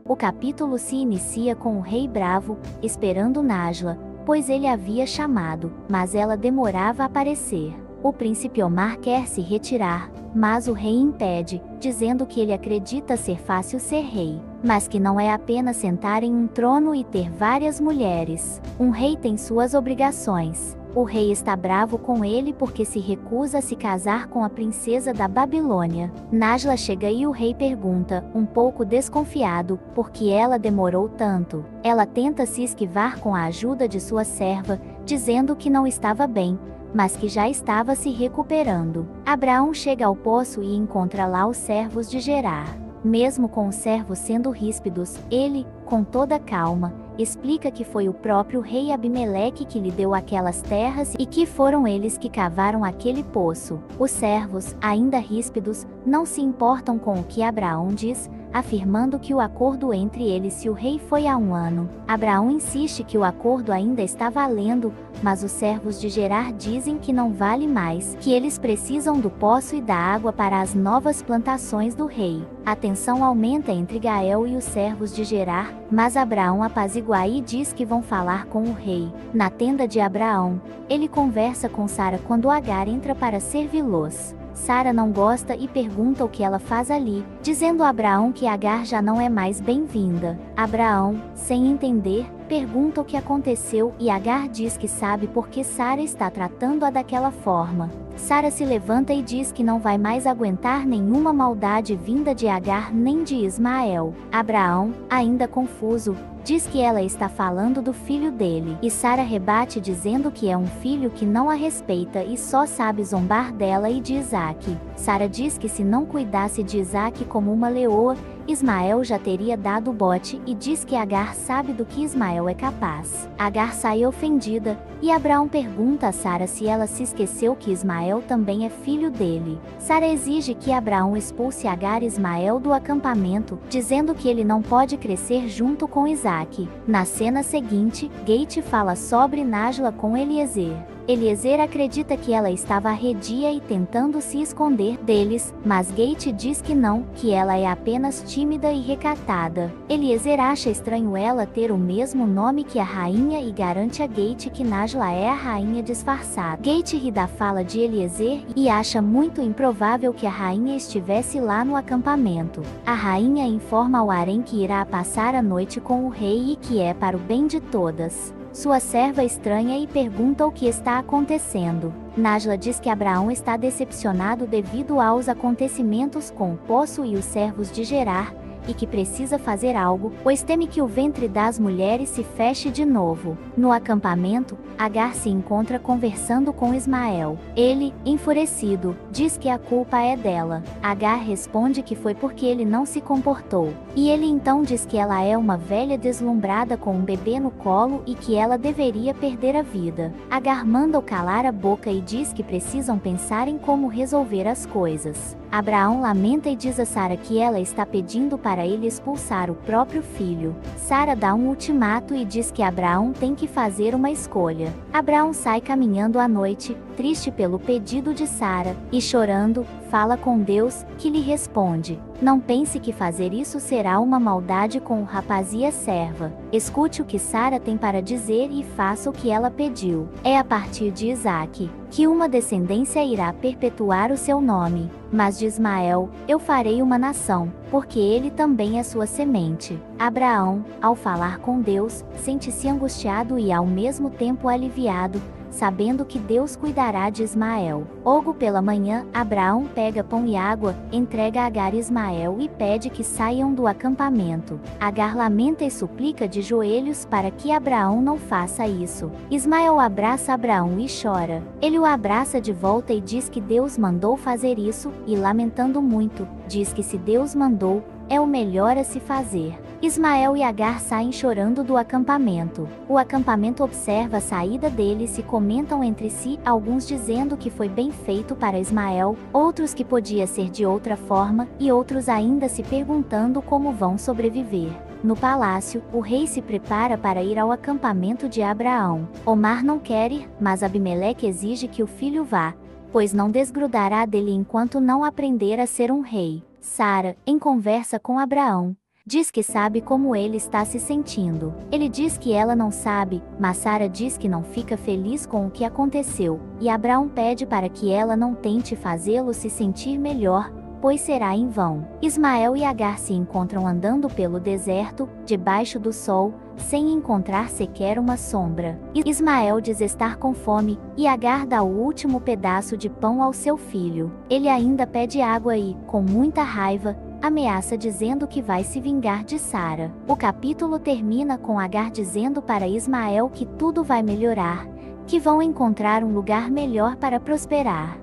O capítulo se inicia com o rei bravo, esperando Nájila, pois ele havia chamado, mas ela demorava a aparecer. O príncipe Omar quer se retirar, mas o rei impede, dizendo que ele acredita ser fácil ser rei, mas que não é apenas sentar em um trono e ter várias mulheres. Um rei tem suas obrigações. O rei está bravo com ele porque se recusa a se casar com a princesa da Babilônia. Nájila chega e o rei pergunta, um pouco desconfiado, por que ela demorou tanto. Ela tenta se esquivar com a ajuda de sua serva, dizendo que não estava bem, mas que já estava se recuperando. Abraão chega ao poço e encontra lá os servos de Gerar. Mesmo com os servos sendo ríspidos, ele, com toda calma, explica que foi o próprio rei Abimeleque que lhe deu aquelas terras e que foram eles que cavaram aquele poço. Os servos, ainda ríspidos, não se importam com o que Abraão diz, afirmando que o acordo entre eles e o rei foi há 1 ano. Abraão insiste que o acordo ainda está valendo, mas os servos de Gerar dizem que não vale mais, que eles precisam do poço e da água para as novas plantações do rei. A tensão aumenta entre Gael e os servos de Gerar, mas Abraão apazigua e diz que vão falar com o rei. Na tenda de Abraão, ele conversa com Sara quando Agar entra para servi-los. Sara não gosta e pergunta o que ela faz ali, dizendo a Abraão que Agar já não é mais bem-vinda. Abraão, sem entender, pergunta o que aconteceu e Agar diz que sabe porque Sara está tratando-a daquela forma. Sara se levanta e diz que não vai mais aguentar nenhuma maldade vinda de Agar nem de Ismael. Abraão, ainda confuso, diz que ela está falando do filho dele. E Sara rebate dizendo que é um filho que não a respeita e só sabe zombar dela e de Isaque. Sara diz que se não cuidasse de Isaque como uma leoa, Ismael já teria dado o bote e diz que Agar sabe do que Ismael é capaz. Agar sai ofendida, e Abraão pergunta a Sara se ela se esqueceu que Ismael também é filho dele. Sara exige que Abraão expulse Agar e Ismael do acampamento, dizendo que ele não pode crescer junto com Isaque. Na cena seguinte, Gate fala sobre Nájila com Eliezer. Eliezer acredita que ela estava arredia e tentando se esconder deles, mas Gate diz que não, que ela é apenas tímida e recatada. Eliezer acha estranho ela ter o mesmo nome que a rainha e garante a Gate que Nájila é a rainha disfarçada. Gate ri da fala de Eliezer e acha muito improvável que a rainha estivesse lá no acampamento. A rainha informa ao harém que irá passar a noite com o rei e que é para o bem de todas. Sua serva estranha e pergunta o que está acontecendo. Nájila diz que Abraão está decepcionado devido aos acontecimentos com o poço e os servos de Gerar, e que precisa fazer algo, pois teme que o ventre das mulheres se feche de novo. No acampamento, Agar se encontra conversando com Ismael. Ele, enfurecido, diz que a culpa é dela. Agar responde que foi porque ele não se comportou. E ele então diz que ela é uma velha deslumbrada com um bebê no colo e que ela deveria perder a vida. Agar manda-o calar a boca e diz que precisam pensar em como resolver as coisas. Abraão lamenta e diz a Sara que ela está pedindo para ele expulsar o próprio filho. Sara dá um ultimato e diz que Abraão tem que fazer uma escolha. Abraão sai caminhando à noite, triste pelo pedido de Sara, e chorando, fala com Deus, que lhe responde: não pense que fazer isso será uma maldade com o rapaz e a serva. Escute o que Sara tem para dizer e faça o que ela pediu. É a partir de Isaque que uma descendência irá perpetuar o seu nome. Mas de Ismael, eu farei uma nação, porque ele também é sua semente. Abraão, ao falar com Deus, sente-se angustiado e ao mesmo tempo aliviado, sabendo que Deus cuidará de Ismael. Logo pela manhã, Abraão pega pão e água, entrega a Agar e Ismael e pede que saiam do acampamento. Agar lamenta e suplica de joelhos para que Abraão não faça isso. Ismael abraça Abraão e chora. Ele o abraça de volta e diz que Deus mandou fazer isso, e lamentando muito, diz que se Deus mandou, é o melhor a se fazer. Ismael e Agar saem chorando do acampamento. O acampamento observa a saída deles e comentam entre si, alguns dizendo que foi bem feito para Ismael, outros que podia ser de outra forma, e outros ainda se perguntando como vão sobreviver. No palácio, o rei se prepara para ir ao acampamento de Abraão. Omar não quer ir, mas Abimeleque exige que o filho vá, pois não desgrudará dele enquanto não aprender a ser um rei. Sara, em conversa com Abraão, Diz que sabe como ele está se sentindo. Ele diz que ela não sabe, mas Sara diz que não fica feliz com o que aconteceu, e Abraão pede para que ela não tente fazê-lo se sentir melhor, pois será em vão. Ismael e Agar se encontram andando pelo deserto, debaixo do sol, sem encontrar sequer uma sombra. Ismael diz estar com fome, e Agar dá o último pedaço de pão ao seu filho. Ele ainda pede água e, com muita raiva, ameaça dizendo que vai se vingar de Sara. O capítulo termina com Agar dizendo para Ismael que tudo vai melhorar, que vão encontrar um lugar melhor para prosperar.